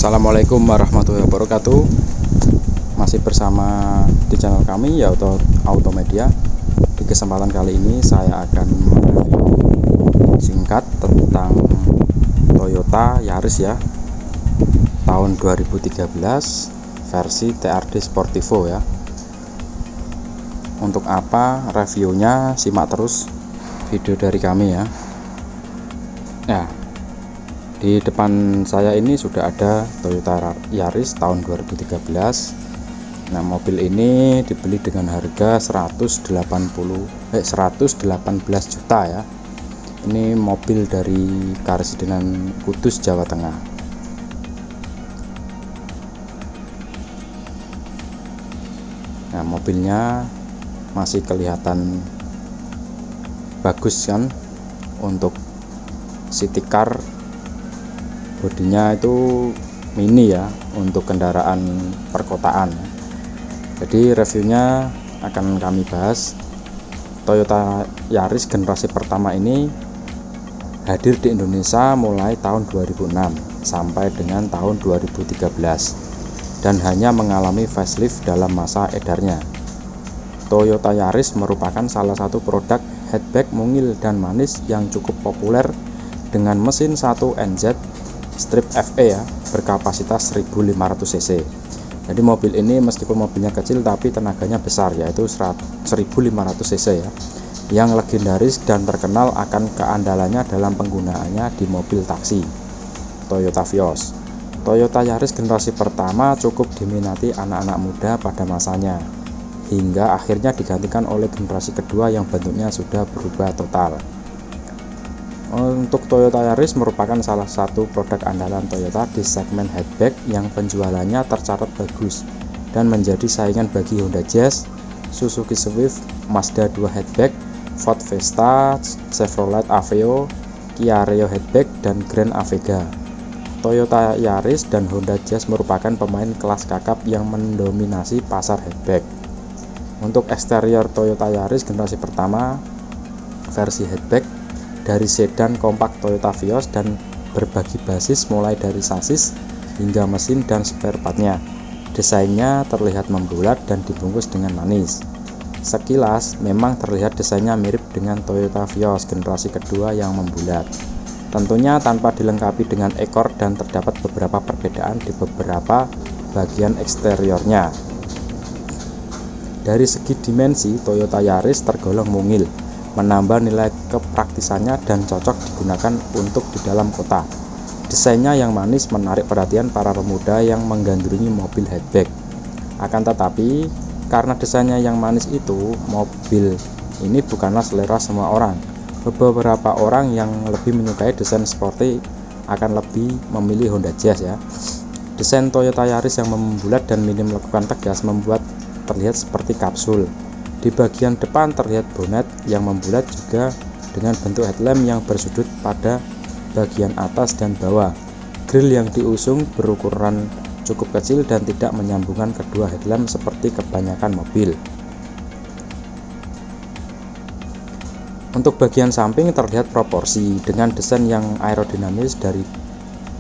Assalamualaikum warahmatullahi wabarakatuh. Masih bersama di channel kami yaitu Automedia. Di kesempatan kali ini saya akan mereview singkat tentang Toyota Yaris ya, tahun 2013 versi TRD Sportivo ya. Untuk apa reviewnya, simak terus video dari kami ya. Nah, di depan saya ini sudah ada Toyota Yaris tahun 2013. Nah, mobil ini dibeli dengan harga 118 juta ya. Ini mobil dari Karesidenan Kudus, Jawa Tengah. Nah, mobilnya masih kelihatan bagus kan. Untuk city car, bodinya itu mini ya, untuk kendaraan perkotaan. Jadi reviewnya akan kami bahas. Toyota Yaris generasi pertama ini hadir di Indonesia mulai tahun 2006 sampai dengan tahun 2013 dan hanya mengalami facelift dalam masa edarnya. Toyota Yaris merupakan salah satu produk hatchback mungil dan manis yang cukup populer dengan mesin 1 NZ strip FE ya, berkapasitas 1500 cc. Jadi mobil ini meskipun mobilnya kecil tapi tenaganya besar, yaitu 1500 cc ya, yang legendaris dan terkenal akan keandalannya dalam penggunaannya di mobil taksi Toyota Vios. Toyota Yaris generasi pertama cukup diminati anak-anak muda pada masanya, hingga akhirnya digantikan oleh generasi kedua yang bentuknya sudah berubah total. Untuk Toyota Yaris merupakan salah satu produk andalan Toyota di segmen hatchback yang penjualannya tercatat bagus dan menjadi saingan bagi Honda Jazz, Suzuki Swift, Mazda 2 hatchback, Ford Fiesta, Chevrolet Aveo, Kia Rio hatchback, dan Grand Avega. Toyota Yaris dan Honda Jazz merupakan pemain kelas kakap yang mendominasi pasar hatchback. Untuk eksterior Toyota Yaris generasi pertama versi hatchback, dari sedan kompak Toyota Vios dan berbagi basis mulai dari sasis hingga mesin dan spare partnya. Desainnya terlihat membulat dan dibungkus dengan manis. Sekilas memang terlihat desainnya mirip dengan Toyota Vios generasi kedua yang membulat. Tentunya tanpa dilengkapi dengan ekor dan terdapat beberapa perbedaan di beberapa bagian eksteriornya. Dari segi dimensi, Toyota Yaris tergolong mungil, menambah nilai kepraktisannya dan cocok digunakan untuk di dalam kota. Desainnya yang manis menarik perhatian para pemuda yang menggandrungi mobil hatchback. Akan tetapi, karena desainnya yang manis itu, mobil ini bukanlah selera semua orang. Beberapa orang yang lebih menyukai desain sporty akan lebih memilih Honda Jazz ya. Desain Toyota Yaris yang membulat dan minim lekukan tegas membuat terlihat seperti kapsul. Di bagian depan terlihat bonet yang membulat juga dengan bentuk headlamp yang bersudut pada bagian atas dan bawah. Grill yang diusung berukuran cukup kecil dan tidak menyambungkan kedua headlamp seperti kebanyakan mobil. Untuk bagian samping terlihat proporsi dengan desain yang aerodinamis dari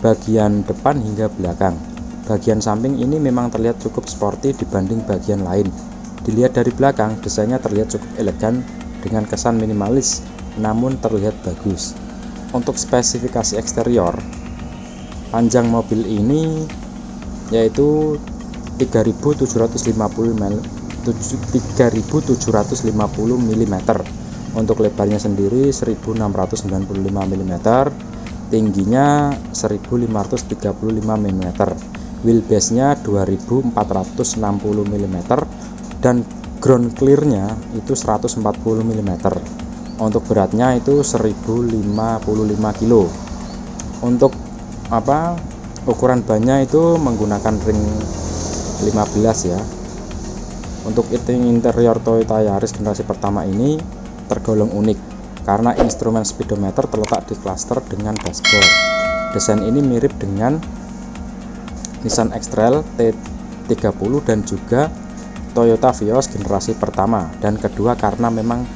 bagian depan hingga belakang. Bagian samping ini memang terlihat cukup sporty dibanding bagian lain. Dilihat dari belakang, desainnya terlihat cukup elegan dengan kesan minimalis, namun terlihat bagus. Untuk spesifikasi eksterior, panjang mobil ini yaitu 3.750 mm. Untuk lebarnya sendiri 1.695 mm, tingginya 1.535 mm, wheelbase-nya 2.460 mm. dan ground clear-nya itu 140 mm. Untuk beratnya itu 1055 kg. Untuk ukuran bannya itu menggunakan ring 15 ya. Untuk interior Toyota Yaris generasi pertama ini tergolong unik karena instrumen speedometer terletak di klaster dengan dashboard. Desain ini mirip dengan Nissan X-Trail T30 dan juga Toyota Vios generasi pertama dan kedua karena memang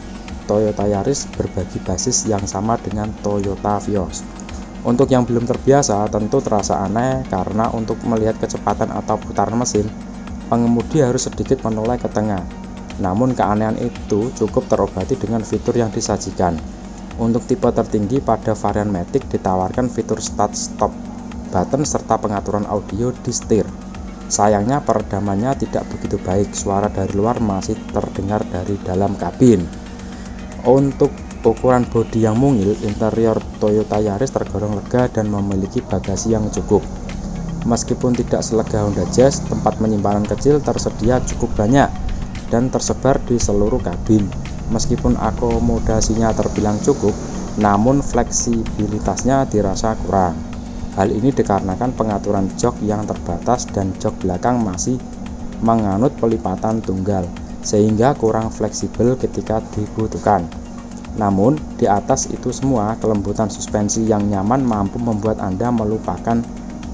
Toyota Yaris berbagi basis yang sama dengan Toyota Vios. Untuk yang belum terbiasa tentu terasa aneh karena untuk melihat kecepatan atau putaran mesin, pengemudi harus sedikit menoleh ke tengah. Namun keanehan itu cukup terobati dengan fitur yang disajikan. Untuk tipe tertinggi pada varian Matic ditawarkan fitur start stop button serta pengaturan audio di setir. Sayangnya peredamannya tidak begitu baik, suara dari luar masih terdengar dari dalam kabin. Untuk ukuran bodi yang mungil, interior Toyota Yaris tergolong lega dan memiliki bagasi yang cukup. Meskipun tidak selega Honda Jazz, tempat penyimpanan kecil tersedia cukup banyak dan tersebar di seluruh kabin. Meskipun akomodasinya terbilang cukup, namun fleksibilitasnya dirasa kurang. Hal ini dikarenakan pengaturan jok yang terbatas dan jok belakang masih menganut pelipatan tunggal, sehingga kurang fleksibel ketika dibutuhkan. Namun, di atas itu semua, kelembutan suspensi yang nyaman mampu membuat Anda melupakan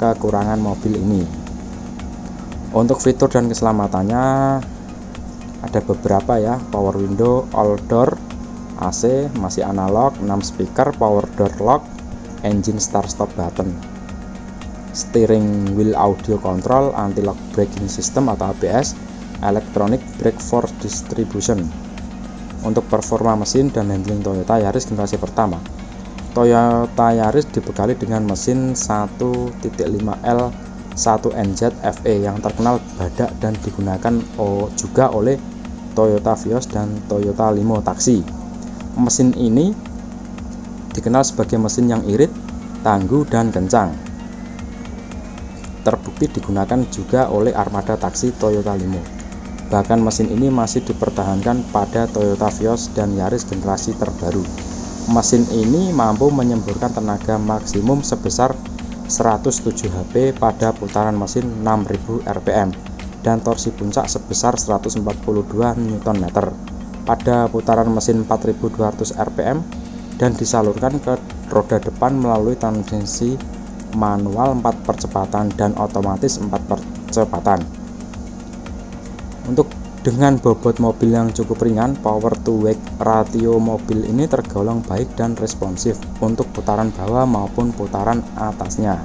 kekurangan mobil ini. Untuk fitur dan keselamatannya ada beberapa ya, power window, all door, AC, masih analog, 6 speaker, power door lock, engine start stop button, steering wheel audio control, anti-lock braking system atau ABS, electronic brake force distribution. Untuk performa mesin dan handling Toyota Yaris generasi pertama, Toyota Yaris dibekali dengan mesin 1.5L 1NZ FE yang terkenal badak dan digunakan juga oleh Toyota Vios dan Toyota Limo Taxi. Mesin ini dikenal sebagai mesin yang irit, tangguh, dan kencang. Terbukti digunakan juga oleh armada taksi Toyota Limo. Bahkan mesin ini masih dipertahankan pada Toyota Vios dan Yaris generasi terbaru. Mesin ini mampu menyemburkan tenaga maksimum sebesar 107 HP pada putaran mesin 6000 rpm dan torsi puncak sebesar 142 Nm pada putaran mesin 4200 rpm dan disalurkan ke roda depan melalui transmisi manual 4 percepatan dan otomatis 4 percepatan. Untuk dengan bobot mobil yang cukup ringan, power to weight ratio mobil ini tergolong baik dan responsif untuk putaran bawah maupun putaran atasnya.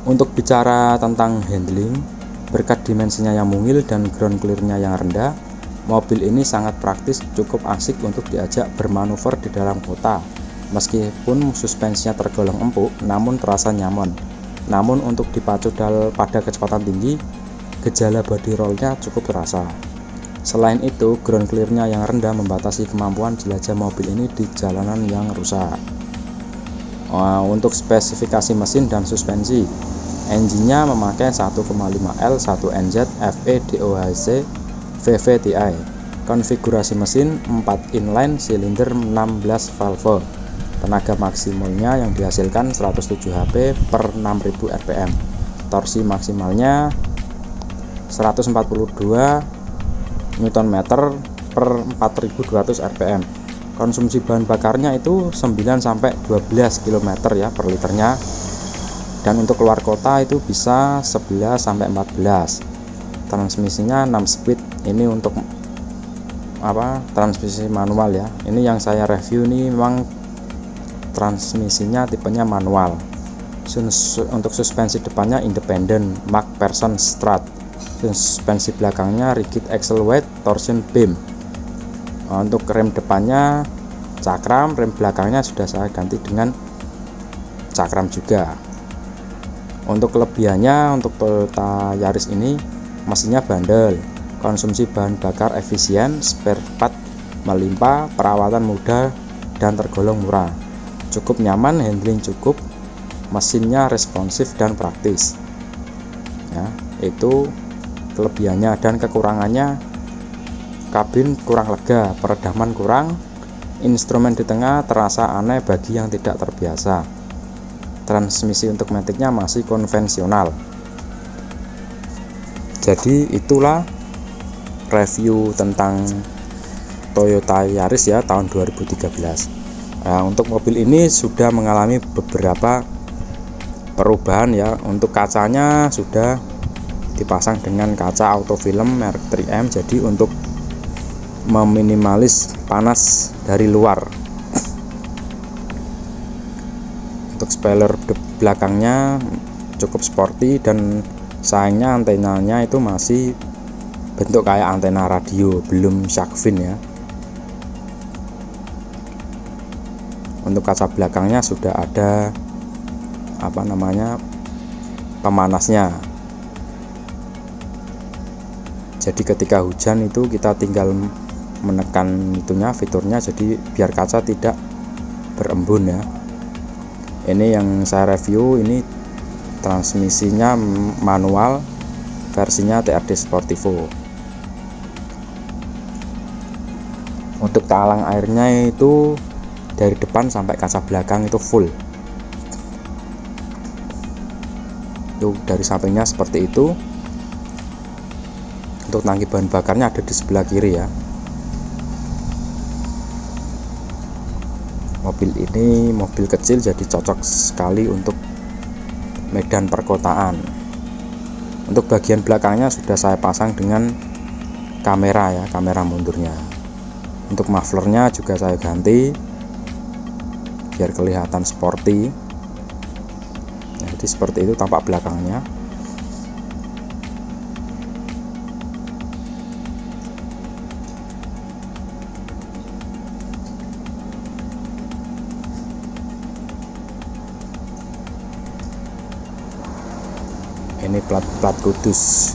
Untuk bicara tentang handling, berkat dimensinya yang mungil dan ground clear-nya yang rendah, mobil ini sangat praktis, cukup asik untuk diajak bermanuver di dalam kota. Meskipun suspensinya tergolong empuk, namun terasa nyaman. Namun untuk dipacu pada kecepatan tinggi, gejala body roll-nya cukup terasa. Selain itu, ground clear-nya yang rendah membatasi kemampuan jelajah mobil ini di jalanan yang rusak. Untuk spesifikasi mesin dan suspensi, engine-nya memakai 1,5L 1NZ FE DOHC VVTi. Konfigurasi mesin 4 inline silinder 16 valve. Tenaga maksimalnya yang dihasilkan 107 HP per 6000 rpm. Torsi maksimalnya 142 Nm per 4200 rpm. Konsumsi bahan bakarnya itu 9-12 km ya per liternya. Dan untuk keluar kota itu bisa 11-14. Transmisinya 6 speed. Ini untuk transmisi manual ya. Ini yang saya review ini memang transmisinya tipenya manual. Untuk suspensi depannya independen MacPherson Strut. Suspensi belakangnya rigid axle weight torsion beam. Untuk rem depannya cakram, rem belakangnya sudah saya ganti dengan cakram juga. Untuk kelebihannya, untuk Toyota Yaris ini mesinnya bandel, konsumsi bahan bakar efisien, spare part melimpah, perawatan mudah dan tergolong murah. Cukup nyaman, handling cukup, mesinnya responsif dan praktis. Ya, itu kelebihannya. Dan kekurangannya, kabin kurang lega, peredaman kurang, instrumen di tengah terasa aneh bagi yang tidak terbiasa. Transmisi untuk Matic-nya masih konvensional. Jadi itulah review tentang Toyota Yaris ya tahun 2013. Untuk mobil ini sudah mengalami beberapa perubahan ya. Untuk kacanya sudah dipasang dengan kaca autofilm merek 3M, jadi untuk meminimalis panas dari luar Untuk spoiler belakangnya cukup sporty, dan sayangnya antenanya itu masih bentuk kayak antena radio, belum shark fin ya. Untuk kaca belakangnya sudah ada pemanasnya. Jadi ketika hujan itu kita tinggal menekan fiturnya, jadi biar kaca tidak berembun ya. Ini yang saya review, ini transmisinya manual, versinya TRD Sportivo. Untuk talang airnya itu dari depan sampai kaca belakang itu full. Tuh, dari sampingnya seperti itu. Untuk tangki bahan bakarnya ada di sebelah kiri ya. Mobil ini mobil kecil, jadi cocok sekali untuk medan perkotaan. Untuk bagian belakangnya sudah saya pasang dengan kamera ya, kamera mundurnya. Untuk mufflernya juga saya ganti biar kelihatan sporty. Jadi seperti itu tampak belakangnya. Ini plat kudus,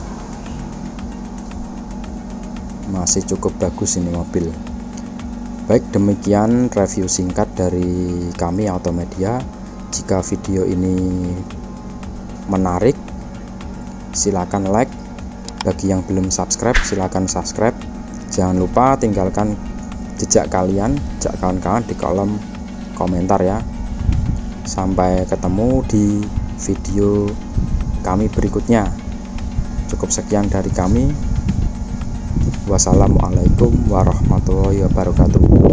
masih cukup bagus ini mobil. Baik, demikian review singkat dari kami Automedia. Jika video ini menarik, silakan like. Bagi yang belum subscribe, silakan subscribe. Jangan lupa tinggalkan jejak kalian, jejak kawan-kawan di kolom komentar ya. Sampai ketemu di video kami berikutnya. Cukup sekian dari kami. Wassalamualaikum warahmatullahi wabarakatuh.